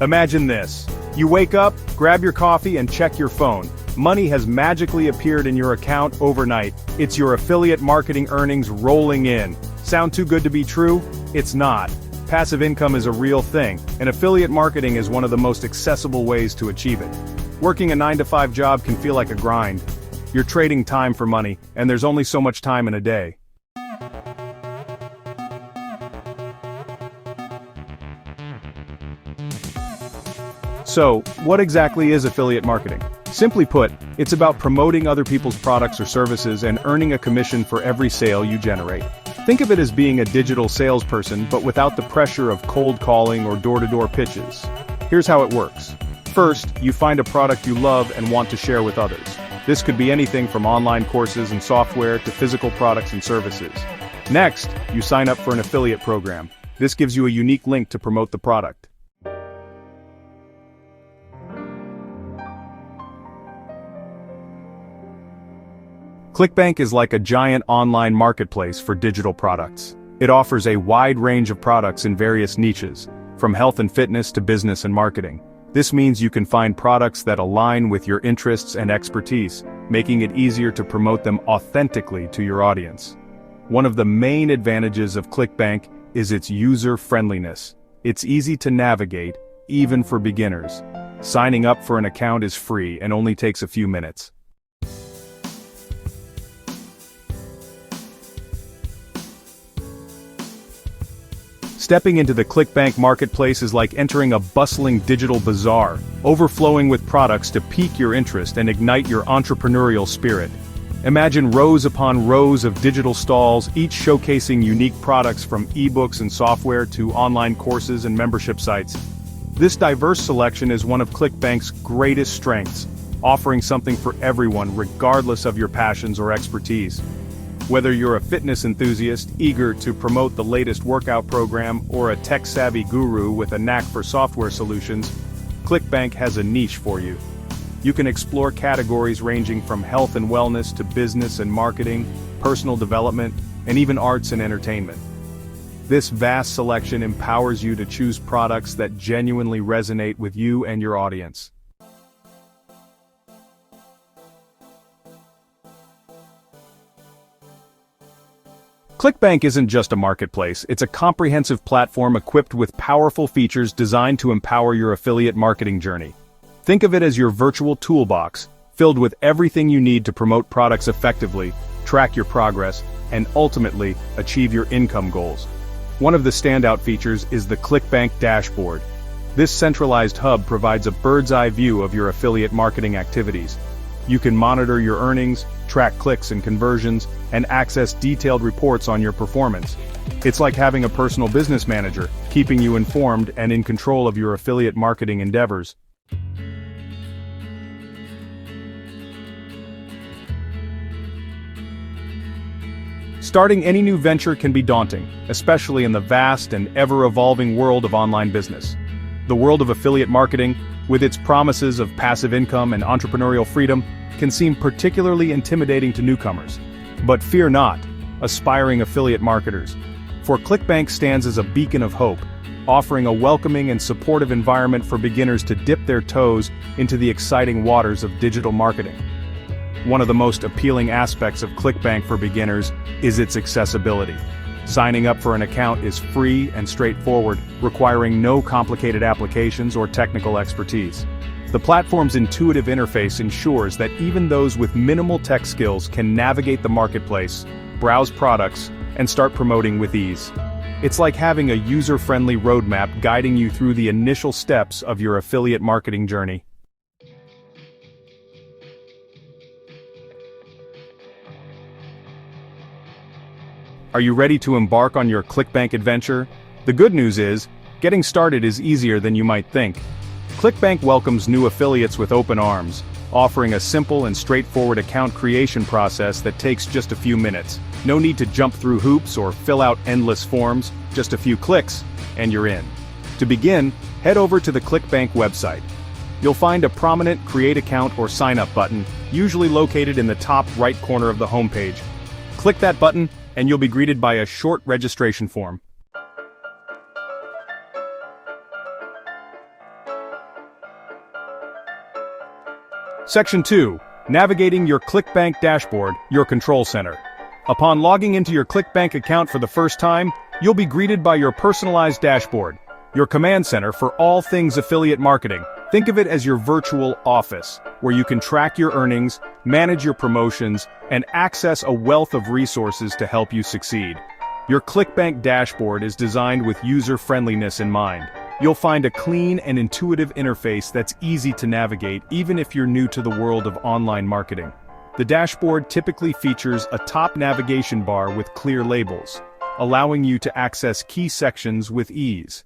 Imagine this. You wake up, grab your coffee, and check your phone. Money has magically appeared in your account overnight. It's your affiliate marketing earnings rolling in. Sound too good to be true? It's not. Passive income is a real thing, and affiliate marketing is one of the most accessible ways to achieve it. Working a 9-to-5 job can feel like a grind. You're trading time for money, and there's only so much time in a day. So, what exactly is affiliate marketing? Simply put, it's about promoting other people's products or services and earning a commission for every sale you generate. Think of it as being a digital salesperson, but without the pressure of cold calling or door-to-door pitches. Here's how it works. First, you find a product you love and want to share with others. This could be anything from online courses and software to physical products and services. Next, you sign up for an affiliate program. This gives you a unique link to promote the product. ClickBank is like a giant online marketplace for digital products. It offers a wide range of products in various niches, from health and fitness to business and marketing. This means you can find products that align with your interests and expertise, making it easier to promote them authentically to your audience. One of the main advantages of ClickBank is its user-friendliness. It's easy to navigate, even for beginners. Signing up for an account is free and only takes a few minutes. Stepping into the ClickBank marketplace is like entering a bustling digital bazaar, overflowing with products to pique your interest and ignite your entrepreneurial spirit. Imagine rows upon rows of digital stalls, each showcasing unique products from ebooks and software to online courses and membership sites. This diverse selection is one of ClickBank's greatest strengths, offering something for everyone regardless of your passions or expertise. Whether you're a fitness enthusiast eager to promote the latest workout program or a tech-savvy guru with a knack for software solutions, ClickBank has a niche for you. You can explore categories ranging from health and wellness to business and marketing, personal development, and even arts and entertainment. This vast selection empowers you to choose products that genuinely resonate with you and your audience. ClickBank isn't just a marketplace, it's a comprehensive platform equipped with powerful features designed to empower your affiliate marketing journey. Think of it as your virtual toolbox, filled with everything you need to promote products effectively, track your progress, and ultimately, achieve your income goals. One of the standout features is the ClickBank dashboard. This centralized hub provides a bird's-eye view of your affiliate marketing activities. You can monitor your earnings, track clicks and conversions, and access detailed reports on your performance. It's like having a personal business manager, keeping you informed and in control of your affiliate marketing endeavors. Starting any new venture can be daunting, especially in the vast and ever-evolving world of online business. The world of affiliate marketing, with its promises of passive income and entrepreneurial freedom, can seem particularly intimidating to newcomers. But fear not, aspiring affiliate marketers. For ClickBank stands as a beacon of hope, offering a welcoming and supportive environment for beginners to dip their toes into the exciting waters of digital marketing. One of the most appealing aspects of ClickBank for beginners is its accessibility. Signing up for an account is free and straightforward, requiring no complicated applications or technical expertise. The platform's intuitive interface ensures that even those with minimal tech skills can navigate the marketplace, browse products, and start promoting with ease. It's like having a user-friendly roadmap guiding you through the initial steps of your affiliate marketing journey. Are you ready to embark on your ClickBank adventure? The good news is, getting started is easier than you might think. ClickBank welcomes new affiliates with open arms, offering a simple and straightforward account creation process that takes just a few minutes. No need to jump through hoops or fill out endless forms, just a few clicks, and you're in. To begin, head over to the ClickBank website. You'll find a prominent Create Account or Sign Up button, usually located in the top right corner of the homepage. Click that button, and you'll be greeted by a short registration form. Section 2. Navigating your ClickBank dashboard, your control center. Upon logging into your ClickBank account for the first time, you'll be greeted by your personalized dashboard, your command center for all things affiliate marketing. Think of it as your virtual office, where you can track your earnings, manage your promotions, and access a wealth of resources to help you succeed. Your ClickBank dashboard is designed with user-friendliness in mind. You'll find a clean and intuitive interface that's easy to navigate even if you're new to the world of online marketing. The dashboard typically features a top navigation bar with clear labels, allowing you to access key sections with ease.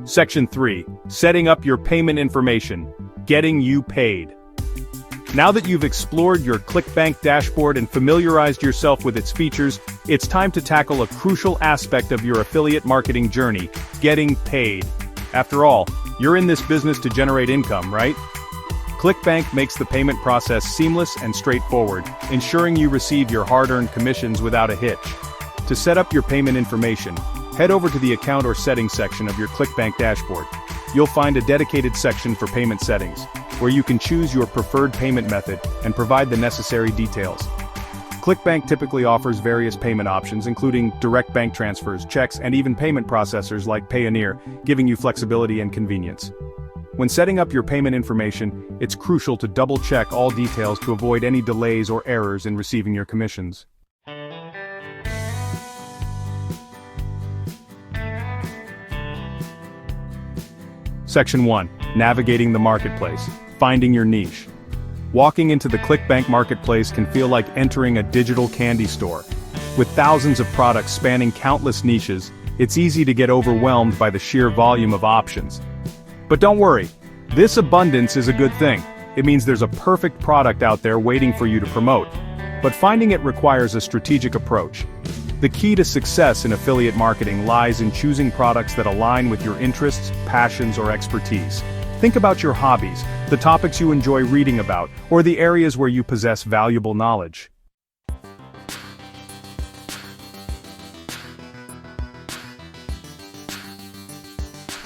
Section 3. Setting up your payment information. Getting you paid. Now that you've explored your ClickBank dashboard and familiarized yourself with its features, it's time to tackle a crucial aspect of your affiliate marketing journey: getting paid. After all, you're in this business to generate income, right? ClickBank makes the payment process seamless and straightforward, ensuring you receive your hard-earned commissions without a hitch. To set up your payment information, head over to the Account or Settings section of your ClickBank dashboard. You'll find a dedicated section for payment settings, where you can choose your preferred payment method and provide the necessary details. ClickBank typically offers various payment options, including direct bank transfers, checks, and even payment processors like Payoneer, giving you flexibility and convenience. When setting up your payment information, it's crucial to double-check all details to avoid any delays or errors in receiving your commissions. Section 1. Navigating the marketplace. Finding your niche. Walking into the ClickBank marketplace can feel like entering a digital candy store. With thousands of products spanning countless niches, it's easy to get overwhelmed by the sheer volume of options. But don't worry, this abundance is a good thing. It means there's a perfect product out there waiting for you to promote. But finding it requires a strategic approach. The key to success in affiliate marketing lies in choosing products that align with your interests, passions, or expertise. Think about your hobbies, the topics you enjoy reading about, or the areas where you possess valuable knowledge.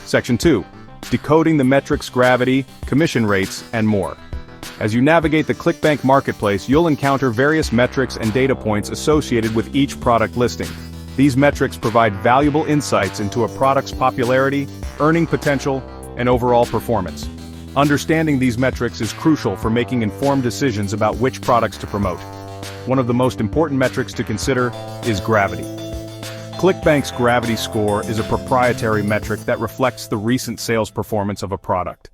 Section 2. Decoding the metrics, gravity, commission rates, and more. As you navigate the ClickBank marketplace, you'll encounter various metrics and data points associated with each product listing. These metrics provide valuable insights into a product's popularity, earning potential, and overall performance. Understanding these metrics is crucial for making informed decisions about which products to promote. One of the most important metrics to consider is gravity. ClickBank's gravity score is a proprietary metric that reflects the recent sales performance of a product.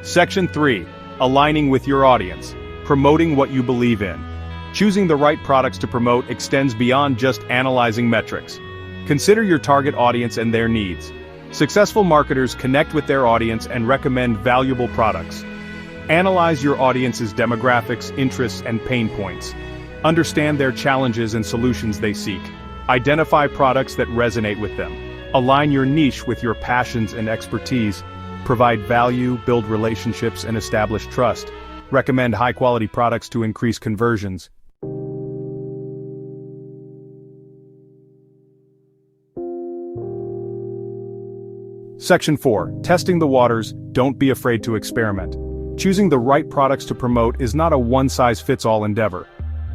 Section 3. Aligning with your audience. Promoting what you believe in. Choosing the right products to promote extends beyond just analyzing metrics. Consider your target audience and their needs. Successful marketers connect with their audience and recommend valuable products. Analyze your audience's demographics, interests, and pain points. Understand their challenges and solutions they seek. Identify products that resonate with them. Align your niche with your passions and expertise. Provide value, build relationships, and establish trust. Recommend high-quality products to increase conversions. Section 4. Testing the waters. Don't be afraid to experiment. Choosing the right products to promote is not a one-size-fits-all endeavor.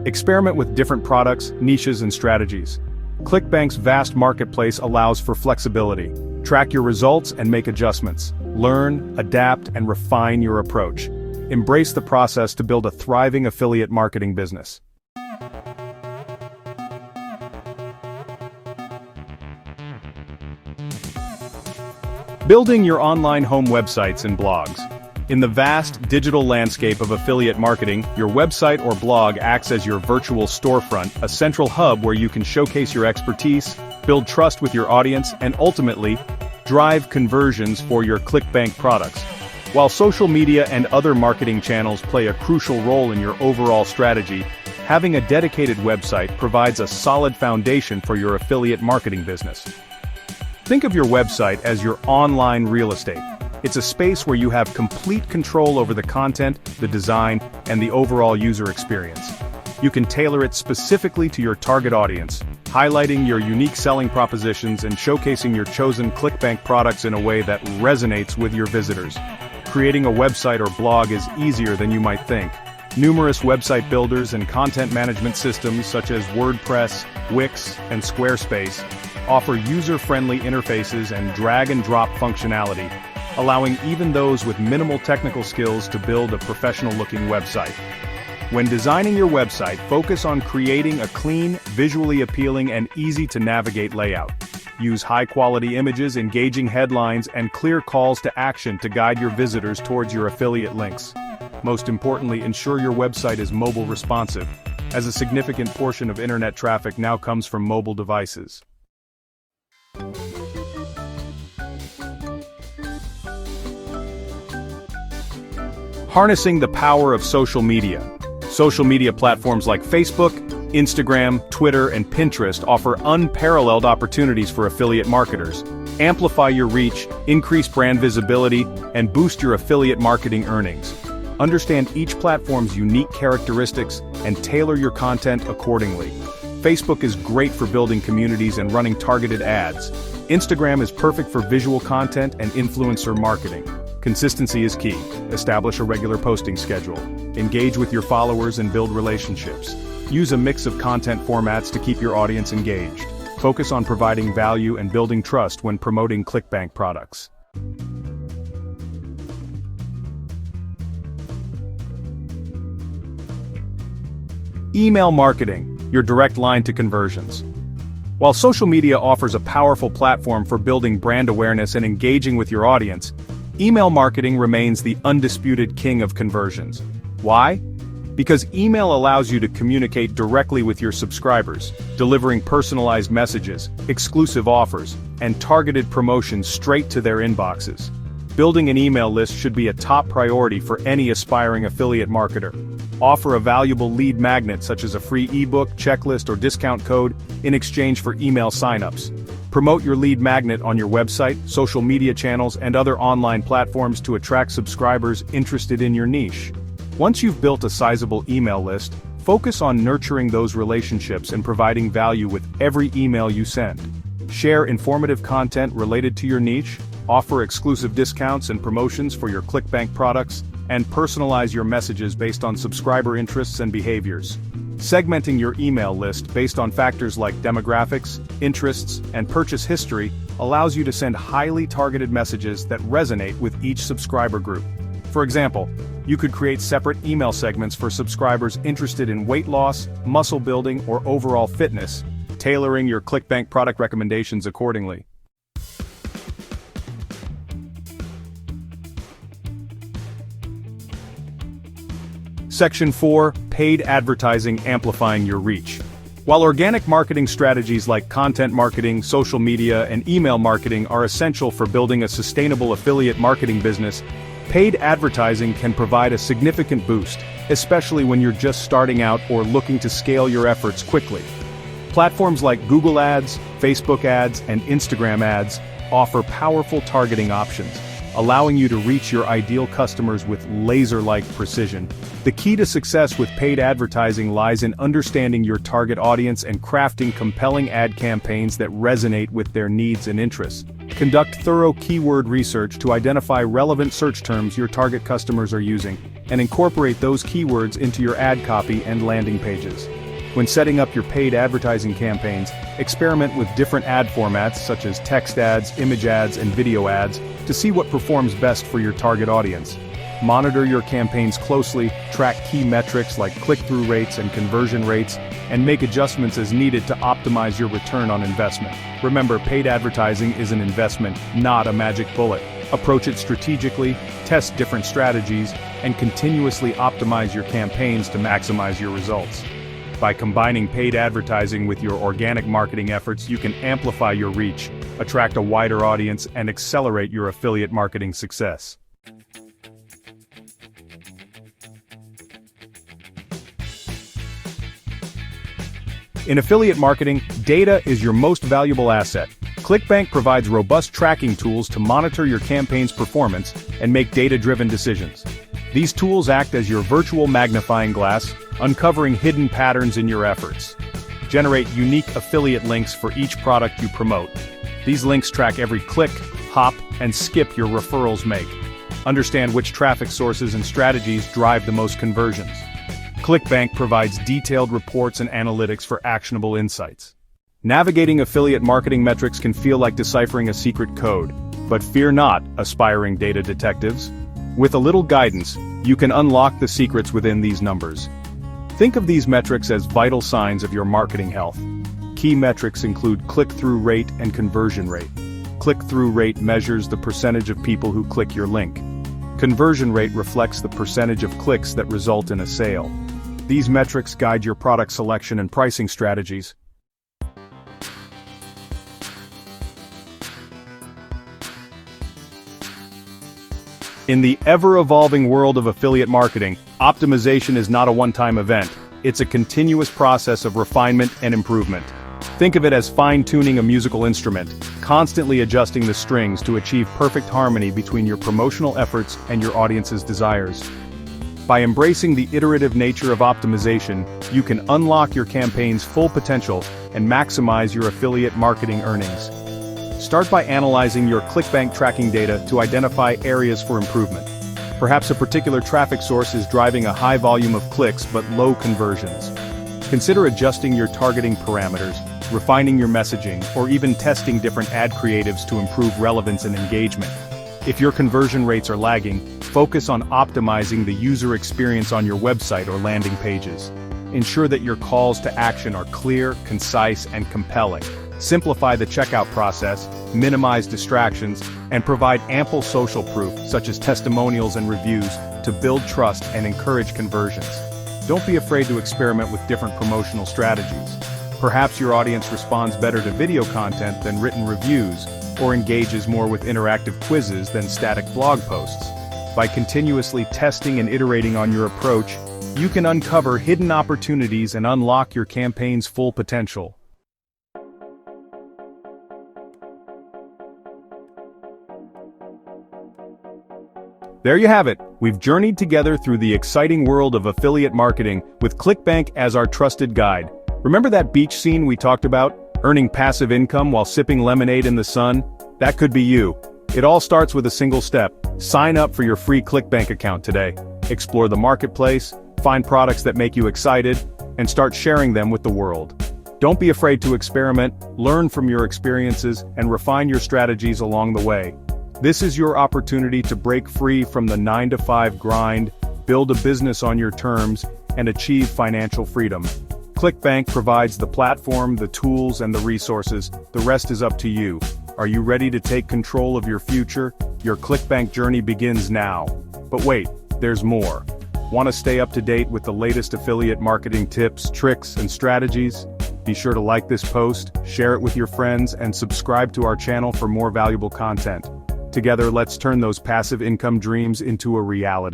Experiment with different products, niches, and strategies. ClickBank's vast marketplace allows for flexibility. Track your results and make adjustments. Learn, adapt, and refine your approach. Embrace the process to build a thriving affiliate marketing business. Building your online home websites and blogs. In the vast digital landscape of affiliate marketing, your website or blog acts as your virtual storefront, a central hub where you can showcase your expertise, build trust with your audience, and ultimately, drive conversions for your ClickBank products. While social media and other marketing channels play a crucial role in your overall strategy, having a dedicated website provides a solid foundation for your affiliate marketing business. Think of your website as your online real estate. It's a space where you have complete control over the content, the design, and the overall user experience. You can tailor it specifically to your target audience, highlighting your unique selling propositions and showcasing your chosen ClickBank products in a way that resonates with your visitors. Creating a website or blog is easier than you might think. Numerous website builders and content management systems such as WordPress, Wix, and Squarespace offer user-friendly interfaces and drag-and-drop functionality, allowing even those with minimal technical skills to build a professional-looking website. When designing your website, focus on creating a clean, visually appealing, and easy-to-navigate layout. Use high-quality images, engaging headlines, and clear calls to action to guide your visitors towards your affiliate links. Most importantly, ensure your website is mobile responsive, as a significant portion of internet traffic now comes from mobile devices. Harnessing the power of social media. Social media platforms like Facebook, Instagram, Twitter, and Pinterest offer unparalleled opportunities for affiliate marketers. Amplify your reach, increase brand visibility, and boost your affiliate marketing earnings. Understand each platform's unique characteristics and tailor your content accordingly. Facebook is great for building communities and running targeted ads. Instagram is perfect for visual content and influencer marketing. Consistency is key. Establish a regular posting schedule. Engage with your followers and build relationships. Use a mix of content formats to keep your audience engaged. Focus on providing value and building trust when promoting ClickBank products. Email marketing, your direct line to conversions. While social media offers a powerful platform for building brand awareness and engaging with your audience, email marketing remains the undisputed king of conversions. Why? Because email allows you to communicate directly with your subscribers, delivering personalized messages, exclusive offers, and targeted promotions straight to their inboxes. Building an email list should be a top priority for any aspiring affiliate marketer. Offer a valuable lead magnet such as a free ebook, checklist, or discount code in exchange for email signups. Promote your lead magnet on your website, social media channels, and other online platforms to attract subscribers interested in your niche. Once you've built a sizable email list, focus on nurturing those relationships and providing value with every email you send. Share informative content related to your niche, offer exclusive discounts and promotions for your ClickBank products, and personalize your messages based on subscriber interests and behaviors. Segmenting your email list based on factors like demographics, interests, and purchase history allows you to send highly targeted messages that resonate with each subscriber group. For example, you could create separate email segments for subscribers interested in weight loss, muscle building, or overall fitness, tailoring your ClickBank product recommendations accordingly. Section 4. Paid advertising amplifying your reach. While organic marketing strategies like content marketing, social media, and email marketing are essential for building a sustainable affiliate marketing business, paid advertising can provide a significant boost, especially when you're just starting out or looking to scale your efforts quickly. Platforms like Google Ads, Facebook Ads, and Instagram Ads offer powerful targeting options, allowing you to reach your ideal customers with laser-like precision. The key to success with paid advertising lies in understanding your target audience and crafting compelling ad campaigns that resonate with their needs and interests. Conduct thorough keyword research to identify relevant search terms your target customers are using, and incorporate those keywords into your ad copy and landing pages. When setting up your paid advertising campaigns, experiment with different ad formats such as text ads, image ads, and video ads to see what performs best for your target audience. Monitor your campaigns closely, track key metrics like click-through rates and conversion rates, and make adjustments as needed to optimize your return on investment. Remember, paid advertising is an investment, not a magic bullet. Approach it strategically, test different strategies, and continuously optimize your campaigns to maximize your results. By combining paid advertising with your organic marketing efforts, you can amplify your reach, attract a wider audience, and accelerate your affiliate marketing success. In affiliate marketing, data is your most valuable asset. ClickBank provides robust tracking tools to monitor your campaign's performance and make data-driven decisions. These tools act as your virtual magnifying glass, uncovering hidden patterns in your efforts. Generate unique affiliate links for each product you promote. These links track every click, hop, and skip your referrals make. Understand which traffic sources and strategies drive the most conversions. ClickBank provides detailed reports and analytics for actionable insights. Navigating affiliate marketing metrics can feel like deciphering a secret code, but fear not, aspiring data detectives. With a little guidance, you can unlock the secrets within these numbers. Think of these metrics as vital signs of your marketing health. Key metrics include click-through rate and conversion rate. Click-through rate measures the percentage of people who click your link. Conversion rate reflects the percentage of clicks that result in a sale. These metrics guide your product selection and pricing strategies. In the ever-evolving world of affiliate marketing, optimization is not a one-time event. It's a continuous process of refinement and improvement. Think of it as fine-tuning a musical instrument, constantly adjusting the strings to achieve perfect harmony between your promotional efforts and your audience's desires. By embracing the iterative nature of optimization, you can unlock your campaign's full potential and maximize your affiliate marketing earnings. Start by analyzing your ClickBank tracking data to identify areas for improvement. Perhaps a particular traffic source is driving a high volume of clicks but low conversions. Consider adjusting your targeting parameters, refining your messaging, or even testing different ad creatives to improve relevance and engagement. If your conversion rates are lagging, focus on optimizing the user experience on your website or landing pages. Ensure that your calls to action are clear, concise, and compelling. Simplify the checkout process, minimize distractions, and provide ample social proof, such as testimonials and reviews, to build trust and encourage conversions. Don't be afraid to experiment with different promotional strategies. Perhaps your audience responds better to video content than written reviews, or engages more with interactive quizzes than static blog posts. By continuously testing and iterating on your approach, you can uncover hidden opportunities and unlock your campaign's full potential. There you have it. We've journeyed together through the exciting world of affiliate marketing with ClickBank as our trusted guide. Remember that beach scene we talked about? Earning passive income while sipping lemonade in the sun? That could be you. It all starts with a single step. Sign up for your free ClickBank account today. Explore the marketplace, find products that make you excited, and start sharing them with the world. Don't be afraid to experiment, learn from your experiences, and refine your strategies along the way. This is your opportunity to break free from the 9-to-5 grind, build a business on your terms, and achieve financial freedom. ClickBank provides the platform, the tools, and the resources. The rest is up to you. Are you ready to take control of your future? Your ClickBank journey begins now. But wait, there's more. Want to stay up to date with the latest affiliate marketing tips, tricks, and strategies? Be sure to like this post, share it with your friends, and subscribe to our channel for more valuable content. Together, let's turn those passive income dreams into a reality.